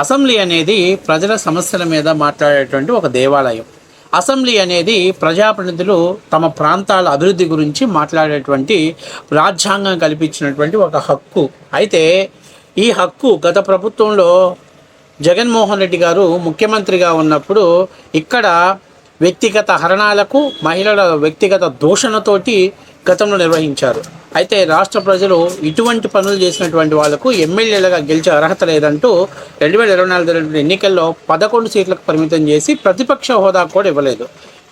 Assembly అనేది ప్రజల సమస్యల మీద మాట్లాడేటువంటి ఒక దేవాలయం. అసెంబ్లీ అనేది ప్రజాప్రతినిధులు తమ ప్రాంతాల అభివృద్ధి గురించి మాట్లాడేటువంటి రాజ్యాంగం కల్పించినటువంటి ఒక హక్కు. అయితే ఈ హక్కు గత ప్రభుత్వంలో జగన్మోహన్ రెడ్డి గారు ముఖ్యమంత్రిగా ఉన్నప్పుడు ఇక్కడ వ్యక్తిగత హరణాలకు, మహిళల వ్యక్తిగత దూషణతోటి గతంలో నిర్వహించారు. అయితే రాష్ట్ర ప్రజలు ఇటువంటి పనులు చేసినటువంటి వాళ్లకు ఎమ్మెల్యేలుగా గెలిచే అర్హత లేదంటూ 2024 జరిగిన ఎన్నికల్లో 11 సీట్లకు పరిమితం చేసి ప్రతిపక్ష హోదా కూడా ఇవ్వలేదు.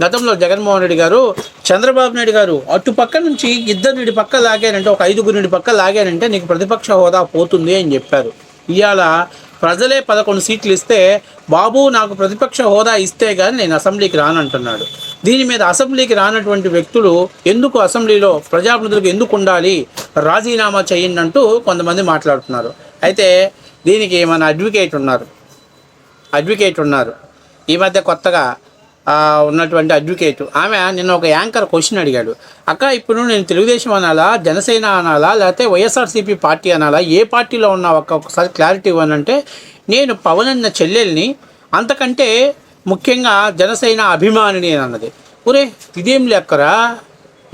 గతంలో జగన్మోహన్ రెడ్డి గారు చంద్రబాబు నాయుడు గారు అటు పక్క నుంచి ఇద్దరిని పక్క లాగానంటే, ఒక 5గురిని పక్క లాగానంటే నీకు ప్రతిపక్ష హోదా పోతుంది అని చెప్పారు. ఇవాళ ప్రజలే 11 సీట్లు ఇస్తే బాబు నాకు ప్రతిపక్ష హోదా ఇస్తే కానీ నేను అసెంబ్లీకి రానంటున్నాడు. దీని మీద అసెంబ్లీకి రానటువంటి వ్యక్తులు ఎందుకు అసెంబ్లీలో ప్రజాప్రతినిధులకు ఎందుకు ఉండాలి, రాజీనామా చేయండి అంటూ కొంతమంది మాట్లాడుతున్నారు. అయితే దీనికి మన అడ్వకేట్ ఉన్నారు ఈ మధ్య కొత్తగా ఉన్నటువంటి అడ్వకేట్. ఆమె నిన్న ఒక యాంకర్ క్వశ్చన్ అడిగాడు, అక్క ఇప్పుడు నేను తెలుగుదేశం అనాలా, జనసేన అనాలా, లేకపోతే వైఎస్ఆర్సీపీ పార్టీ అనాలా, ఏ పార్టీలో ఉన్నావు అక్క ఒకసారి క్లారిటీ ఇవ్వనంటే, నేను పవన్ అన్న చెల్లెల్ని, అంతకంటే ముఖ్యంగా జనసేన అభిమానిని అని అన్నది. ఒరే ఇదేం లెక్కరా,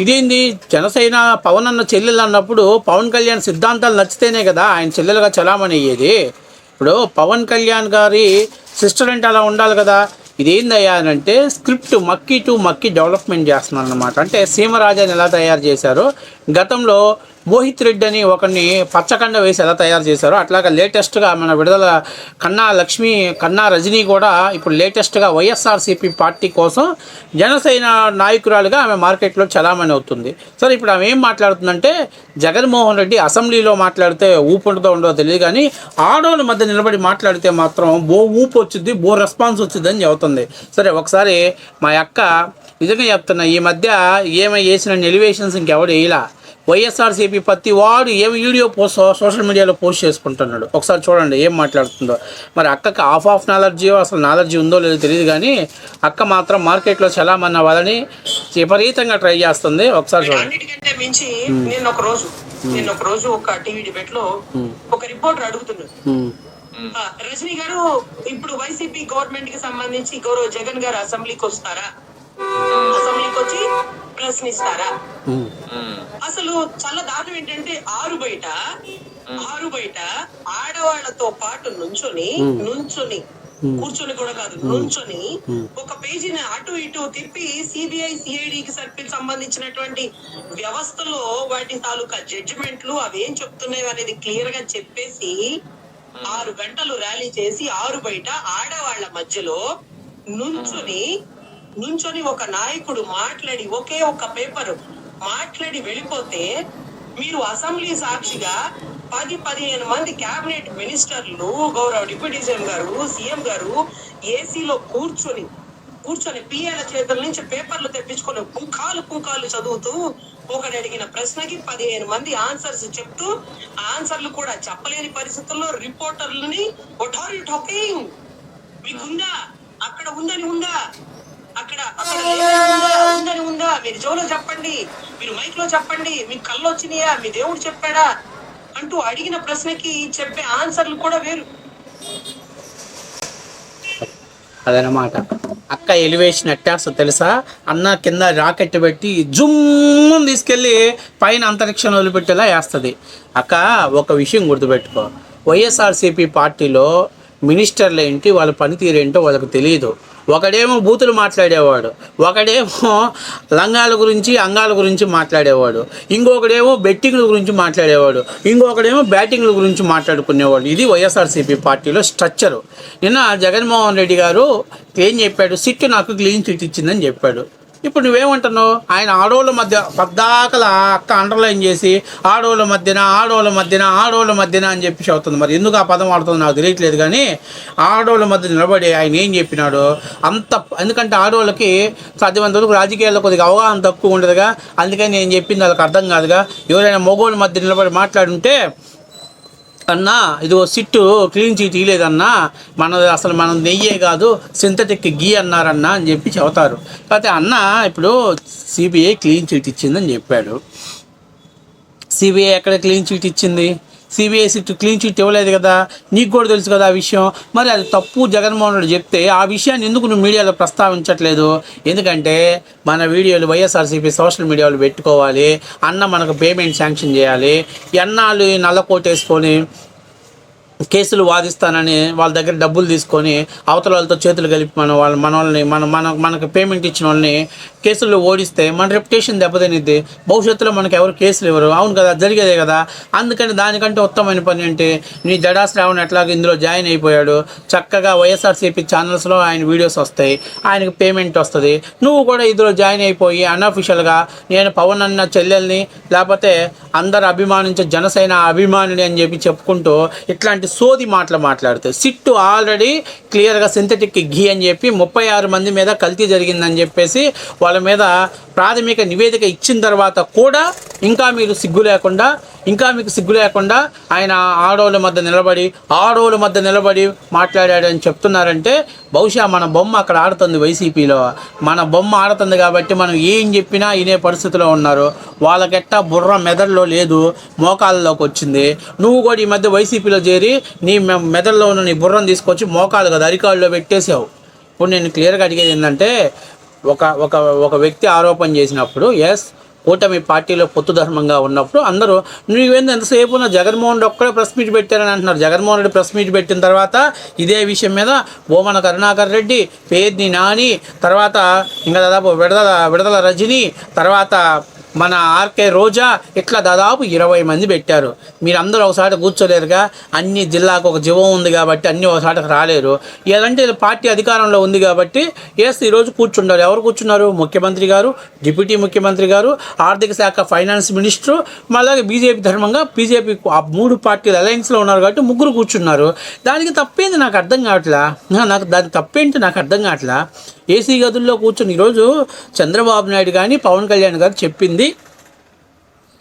ఇదేంది జనసేన పవన్ అన్న చెల్లెలు అన్నప్పుడు పవన్ కళ్యాణ్ సిద్ధాంతాలు నచ్చితేనే కదా ఆయన చెల్లెలుగా చలామణి అయ్యేది. ఇప్పుడు పవన్ కళ్యాణ్ గారి సిస్టర్ అంటే అలా ఉండాలి కదా. ఇదేందయ్యా అని అంటే స్క్రిప్ట్ మక్కీ టు మక్కీ డెవలప్మెంట్ చేస్తున్నారు అన్నమాట. అంటే సీమరాజాని ఎలా తయారు చేశారో, గతంలో మోహిత్ రెడ్డి అని ఒకరిని పచ్చకండ వేసి ఎలా తయారు చేశారో అట్లాగా లేటెస్ట్గా మన విడుదల కన్నా రజనీ కూడా ఇప్పుడు లేటెస్ట్గా వైఎస్ఆర్సీపీ పార్టీ కోసం జనసేన నాయకురాలుగా ఆమె మార్కెట్లో చలామణి అవుతుంది. సరే ఇప్పుడు ఆమె ఏం మాట్లాడుతుందంటే, జగన్మోహన్ రెడ్డి అసెంబ్లీలో మాట్లాడితే ఊపు ఉంటుందో ఉండదో తెలియదు కానీ ఆడోళ్ళ మధ్య నిలబడి మాట్లాడితే మాత్రం ఊపు వచ్చింది, రెస్పాన్స్ వచ్చింది అని చెబుతుంది. సరే ఒకసారి మా అక్క నిజంగా చెప్తున్నా, ఈ మధ్య ఏమై చేసిన ఎలివేషన్స్ ఇంకెవడు వేయలా. వైఎస్ఆర్సీపీ ప్రతి వాడు ఏం వీడియో సోషల్ మీడియాలో పోస్ట్ చేసుకుంటున్నాడు. ఒకసారి చూడండి ఏం మాట్లాడుతుందో. మరి అక్కకి ఆఫ్ నాలెడ్జీ, అసలు నాలెడ్జీ ఉందో లేదో తెలియదు కానీ అక్క మాత్రం మార్కెట్లో చలామన్న వాళ్ళని విపరీతంగా ట్రై చేస్తుంది. ఒకసారి చూడండి. నేను ఒక రోజు ఒక టీవీ డిబేట్ లో ఒక రిపోర్టర్ అడుగుతున్నాడు, రజనీ గారు ఇప్పుడు వైసీపీ గవర్నమెంట్ కి సంబంధించి గౌరవ జగన్ గారు అసెంబ్లీకి వస్తారా, అసెంబ్లీకి వచ్చి ప్రశ్నిస్తారా? అసలు చాలా దారుణం ఏంటంటే ఆరు బయట ఆడవాళ్లతో పాటు నుంచొని కూర్చొని కూడా కాదు, నుంచొని ఒక పేజీని అటు ఇటు తిప్పి సిబిఐ సిఐడికి సంబంధించినటువంటి వ్యవస్థలో వాటి తాలూకా జడ్జిమెంట్లు అవేం చెప్తున్నాయి అనేది క్లియర్ గా చెప్పేసి 6 గంటలు ర్యాలీ చేసి ఆరు బయట ఆడవాళ్ల మధ్యలో నుంచొని ఒక నాయకుడు మాట్లాడి ఒకే ఒక పేపర్ మాట్లాడి వెళ్ళిపోతే, మీరు అసెంబ్లీ సాక్షిగా 10-15 మంది క్యాబినెట్ మినిస్టర్లు, గౌరవ డిప్యూటీ సీఎం గారు, సీఎం గారు ఏసీలో కూర్చొని పిఏల చేతుల నుంచి పేపర్లు తెప్పించుకొని పూకాలు చదువుతూ ఒకటి అడిగిన ప్రశ్నకి 15 మంది ఆన్సర్స్ చెప్తూ ఆన్సర్లు కూడా చెప్పలేని పరిస్థితుల్లో రిపోర్టర్లని వాట్ ఆర్ యు టాకింగ్, మీకుందా అక్కడ ఉందా అక్కడ ఉందని ఉందా, మీరు జోలో చెప్పండి, మీరు మైక్ లో చెప్పండి, మీకు కళ్ళు వచ్చినాయా, మీ దేవుడు చెప్పాడా అంటూ అడిగిన ప్రశ్నకి చెప్పే ఆన్సర్లు కూడా వేరు. అదనమాట అక్క ఎలివేషన్ ఎట్టేస్తా తెలుసా. అన్న కింద రాకెట్ పెట్టి జుమ్ము తీసుకెళ్ళి పైన అంతరిక్షం వదిలిపెట్టేలా వేస్తుంది. అక్క ఒక విషయం గుర్తుపెట్టుకో, వైఎస్ఆర్సీపీ పార్టీలో మినిస్టర్లు ఏంటి, వాళ్ళ పనితీరు ఏంటో వాళ్ళకు తెలియదు. ఒకడేమో బూతులు మాట్లాడేవాడు, ఒకడేమో లంగాల గురించి అంగాల గురించి మాట్లాడేవాడు, ఇంకొకడేమో బెట్టింగ్ల గురించి మాట్లాడేవాడు, ఇంకొకడేమో బ్యాటింగ్ల గురించి మాట్లాడుకునేవాడు. ఇది వైఎస్ఆర్సీపీ పార్టీలో స్ట్రక్చరు. నిన్న జగన్మోహన్ రెడ్డి గారు ఏం చెప్పాడు, సిట్ నాకు క్లీన్ చిట్ ఇచ్చిందని చెప్పాడు. ఇప్పుడు నువ్వేమంటున్నావు, ఆయన ఆడోళ్ళ మధ్య పద్దాకల అక్క అండర్లైన్ చేసి ఆడోళ్ళ మధ్యన అని చెప్పి అవుతుంది. మరి ఎందుకు ఆ పదం ఆడుతుందో నాకు తెలియట్లేదు కానీ ఆడోళ్ళ మధ్య నిలబడి ఆయన ఏం చెప్పినాడు అంత, ఎందుకంటే ఆడోళ్ళకి సాధ్యమైనంతవరకు రాజకీయాల్లో కొద్దిగా అవగాహన తక్కువ ఉండదుగా, అందుకని నేను చెప్పింది వాళ్ళకి అర్థం కాదుగా. ఎవరైనా మగోళ్ళ మధ్య నిలబడి మాట్లాడుంటే, అన్నా ఇదిగో సిట్టు క్లీన్ చీట్ ఇవ్వలేదన్నా, మనం నెయ్యే కాదు సింథటిక్ గీ అన్నారన్నా అని చెప్పి చెబుతారు. కాకపోతే అన్న ఇప్పుడు సిబిఐ క్లీన్ చీట్ ఇచ్చిందని చెప్పాడు. సిబిఐ ఎక్కడ క్లీన్ చీట్ ఇచ్చింది? సిబిఐ సిట్ క్లీన్ చిట్ ఇవ్వలేదు కదా, నీకు కూడా తెలుసు కదా ఆ విషయం. మరి అది తప్పు జగన్మోహన్ రెడ్డి చెప్తే ఆ విషయాన్ని ఎందుకు నువ్వు మీడియాలో ప్రస్తావించట్లేదు? ఎందుకంటే మన వీడియోలు వైఎస్ఆర్సీపీ సోషల్ మీడియాలో పెట్టుకోవాలి, అన్న మనకు పేమెంట్ శాంక్షన్ చేయాలి, ఎన్నాళ్ళు నల్ల కోటేసుకొని కేసులు వాదిస్తానని వాళ్ళ దగ్గర డబ్బులు తీసుకొని అవతల వాళ్ళతో చేతులు కలిపి మనల్ని మనకు పేమెంట్ ఇచ్చిన వాళ్ళని కేసుల్లో ఓడిస్తే మన రెప్యుటేషన్ దెబ్బతినిద్ది. భవిష్యత్తులో మనకు ఎవరు కేసులు ఇవ్వరు. అవును కదా, జరిగేదే కదా. అందుకని దానికంటే ఉత్తమమైన పని అంటే నీ జడా శ్రావణ్ ఎట్లాగో ఇందులో జాయిన్ అయిపోయాడు, చక్కగా వైఎస్ఆర్సీపీ ఛానల్స్లో ఆయన వీడియోస్ వస్తాయి, ఆయనకు పేమెంట్ వస్తుంది. నువ్వు కూడా ఇందులో జాయిన్ అయిపోయి అన్అఫిషియల్గా నేను పవన్ అన్న చెల్లెల్ని లేకపోతే అందరు అభిమానించే జనసేన అభిమానిని అని చెప్పి చెప్పుకుంటూ ఇట్లాంటి సోది మాటలు మాట్లాడితే సిట్టు ఆల్రెడీ క్లియర్గా సింథటిక్ ఘీ అని చెప్పి 36 మంది మీద కల్తీ జరిగిందని చెప్పేసి వాళ్ళ మీద ప్రాథమిక నివేదిక ఇచ్చిన తర్వాత కూడా ఇంకా మీకు సిగ్గు లేకుండా ఆయన ఆడోళ్ళ మధ్య నిలబడి మాట్లాడాడని చెప్తున్నారంటే బహుశా మన బొమ్మ అక్కడ ఆడుతుంది వైసీపీలో. మన బొమ్మ ఆడుతుంది కాబట్టి మనం ఏం చెప్పినా వినే పరిస్థితిలో ఉన్నారు. వాళ్ళకెట్టా బుర్ర మెదడులో లేదు, మోకాళ్ళలోకి వచ్చింది. నువ్వు కూడా ఈ మధ్య వైసీపీలో చేరి నీ మెదడులో ఉన్న నీ బుర్రను తీసుకొచ్చి మోకాలు కదా అరికాళ్ళలో పెట్టేసావు. ఇప్పుడు నేను క్లియర్గా అడిగేది ఏంటంటే ఒక వ్యక్తి ఆరోపణ చేసినప్పుడు కూటమి పార్టీలో పొత్తు ధర్మంగా ఉన్నప్పుడు అందరూ నువ్వేంది ఎంతసేపు ఉన్న జగన్మోహన్ రెడ్డి ఒక్కడే ప్రెస్ మీట్ పెట్టారని అంటున్నారు. జగన్మోహన్ రెడ్డి ప్రెస్ మీట్ పెట్టిన తర్వాత ఇదే విషయం మీద బోమన కరుణాకర్ రెడ్డి, పేర్ని నాని, తర్వాత ఇంకా దాదాపు విడదల రజని, తర్వాత మన ఆర్కే రోజా, ఇట్లా దాదాపు 20 మంది పెట్టారు. మీరందరూ ఒకసారి కూర్చోలేరుగా. అన్ని జిల్లాకు ఒక జీవం ఉంది కాబట్టి అన్నీ ఒకసారికి రాలేరు. ఏదంటే పార్టీ అధికారంలో ఉంది కాబట్టి ఈరోజు కూర్చున్నారు. ఎవరు కూర్చున్నారు? ముఖ్యమంత్రి గారు, డిప్యూటీ ముఖ్యమంత్రి గారు, ఆర్థిక శాఖ ఫైనాన్స్ మినిస్టరు, అలాగే బీజేపీ ధర్మంగా బీజేపీ ఆ 3 పార్టీలు అలయన్స్లో ఉన్నారు కాబట్టి 3 కూర్చున్నారు. దానికి తప్పేంది నాకు అర్థం కావట్లా. దాని తప్పేంటి నాకు అర్థం కావట్లా. ఏసీ గదుల్లో కూర్చొని ఈరోజు చంద్రబాబు నాయుడు కానీ పవన్ కళ్యాణ్ గారు చెప్పింది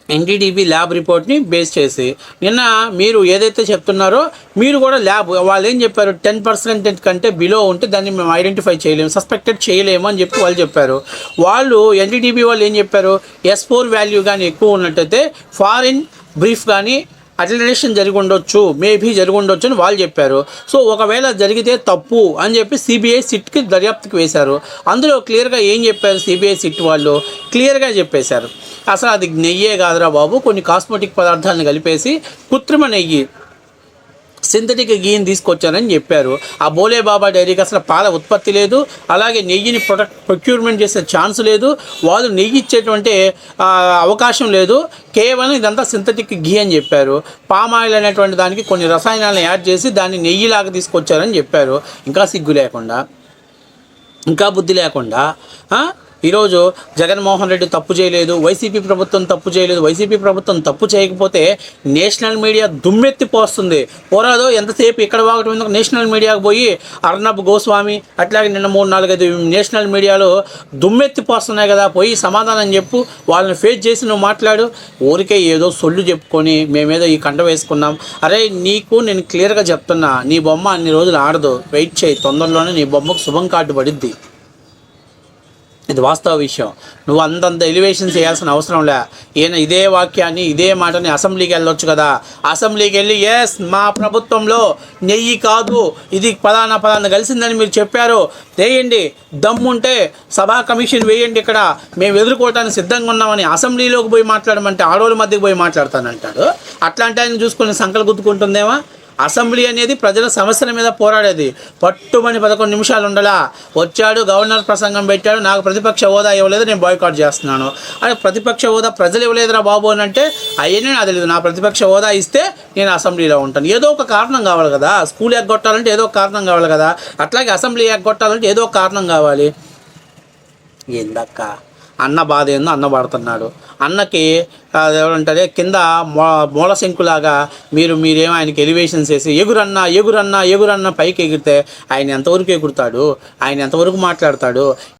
ఎన్డీటీవీ ల్యాబ్ రిపోర్ట్ని బేస్ చేసి. నిన్న మీరు ఏదైతే చెప్తున్నారో మీరు కూడా ల్యాబ్ వాళ్ళు ఏం చెప్పారు, 10% కంటే బిలో ఉంటే దాన్ని మేము ఐడెంటిఫై చేయలేము, సస్పెక్టెడ్ చేయలేము అని చెప్పి వాళ్ళు చెప్పారు. వాళ్ళు ఎన్డీటీవీ వాళ్ళు ఏం చెప్పారు, S4 వాల్యూ కానీ ఎక్కువ ఉన్నట్టయితే ఫారిన్ బ్రీఫ్ కానీ అటెండేషన్ జరిగి ఉండొచ్చు, మేబీ జరిగి ఉండొచ్చు అని వాళ్ళు చెప్పారు. సో ఒకవేళ జరిగితే తప్పు అని చెప్పి సిబిఐ సిట్కి దర్యాప్తుకి వేశారు. అందులో క్లియర్గా ఏం చెప్పారు సిబిఐ సిట్ వాళ్ళు క్లియర్గా చెప్పేశారు, అసలు అది నెయ్యే కాదురా బాబు, కొన్ని కాస్మెటిక్ పదార్థాలను కలిపేసి కృత్రిమ నెయ్యి సింథటిక్ గీని తీసుకొచ్చారని చెప్పారు. ఆ బోలే బాబా డైరీకి అసలు పాల ఉత్పత్తి లేదు, అలాగే నెయ్యిని ప్రొక్యూర్మెంట్ చేసే ఛాన్స్ లేదు, వాళ్ళు నెయ్యి ఇచ్చేటువంటి అవకాశం లేదు, కేవలం ఇదంతా సింథటిక్ గీ అని చెప్పారు. పామాయిల్ అనేటువంటి దానికి కొన్ని రసాయనాలను యాడ్ చేసి దాన్ని నెయ్యిలాగా తీసుకొచ్చారని చెప్పారు. ఇంకా సిగ్గు లేకుండా, ఇంకా బుద్ధి లేకుండా ఈరోజు జగన్మోహన్ రెడ్డి తప్పు చేయలేదు, వైసీపీ ప్రభుత్వం తప్పు చేయలేదు. వైసీపీ ప్రభుత్వం తప్పు చేయకపోతే నేషనల్ మీడియా దుమ్మెత్తిపోస్తుంది. పోరాదో ఎంతసేపు ఇక్కడ వాగటం ఎందుకు, నేషనల్ మీడియాకు పోయి అర్నబ్ గోస్వామి అట్లాగే నిన్న 3-4 నేషనల్ మీడియాలో దుమ్మెత్తిపోస్తున్నాయి కదా, పోయి సమాధానం చెప్పు, వాళ్ళని ఫేస్ చేసి నువ్వు మాట్లాడు. ఊరికే ఏదో సొల్లు చెప్పుకొని మేమేదో ఈ కంట వేసుకున్నాం. అరే నీకు నేను క్లియర్గా చెప్తున్నా, నీ బొమ్మ అన్ని రోజులు ఆడదు, వెయిట్ చేయి, తొందరలోనే నీ బొమ్మకు శుభం కార్డు పడిద్ది. ఇది వాస్తవ విషయం. నువ్వు అంతంత ఎలివేషన్ చేయాల్సిన అవసరం లే. ఈయన ఇదే వాక్యాన్ని ఇదే మాటని అసెంబ్లీకి వెళ్ళొచ్చు కదా, అసెంబ్లీకి వెళ్ళి మా ప్రభుత్వంలో నెయ్యి కాదు ఇది పలానా కలిసిందని మీరు చెప్పారు, వేయండి, దమ్ముంటే సభా కమిషన్ వేయండి, ఇక్కడ మేము ఎదుర్కోవటానికి సిద్ధంగా ఉన్నామని అసెంబ్లీలోకి పోయి మాట్లాడమంటే ఆడోళ్ళ మధ్యకి పోయి మాట్లాడతానంటాడు. అట్లాంటి ఆయన చూసుకుని సంకలు గుద్దుకుంటుందేమో. అసెంబ్లీ అనేది ప్రజల సమస్యల మీద పోరాడేది. పట్టుమని 11 నిమిషాలు ఉండలా, వచ్చాడు, గవర్నర్ ప్రసంగం పెట్టాడు, నాకు ప్రతిపక్ష హోదా ఇవ్వలేదు, నేను బాయ్కాట్ చేస్తున్నాను. అదే ప్రతిపక్ష హోదా ప్రజలు ఇవ్వలేదురా బాబు అని అంటే అయ్యనే నాకు తెలియదు, నా ప్రతిపక్ష హోదా ఇస్తే నేను అసెంబ్లీలో ఉంటాను. ఏదో ఒక కారణం కావాలి కదా, స్కూల్ ఎగ్గొట్టాలంటే ఏదో ఒక కారణం కావాలి కదా, అట్లాగే అసెంబ్లీ ఎగ్గొట్టాలంటే ఏదో ఒక కారణం కావాలి. ఏందక్క అన్న బాధ ఏందో అన్న పడుతున్నాడు. అన్నకి ఎవరంటారే కింద మూలశంకులాగా మీరేమో ఆయనకి ఎలివేషన్స్ వేసి ఎగురన్నా పైకి ఎగిరితే ఆయన ఎంతవరకు ఎగురుతాడు, ఆయన ఎంతవరకు మాట్లాడతాడు.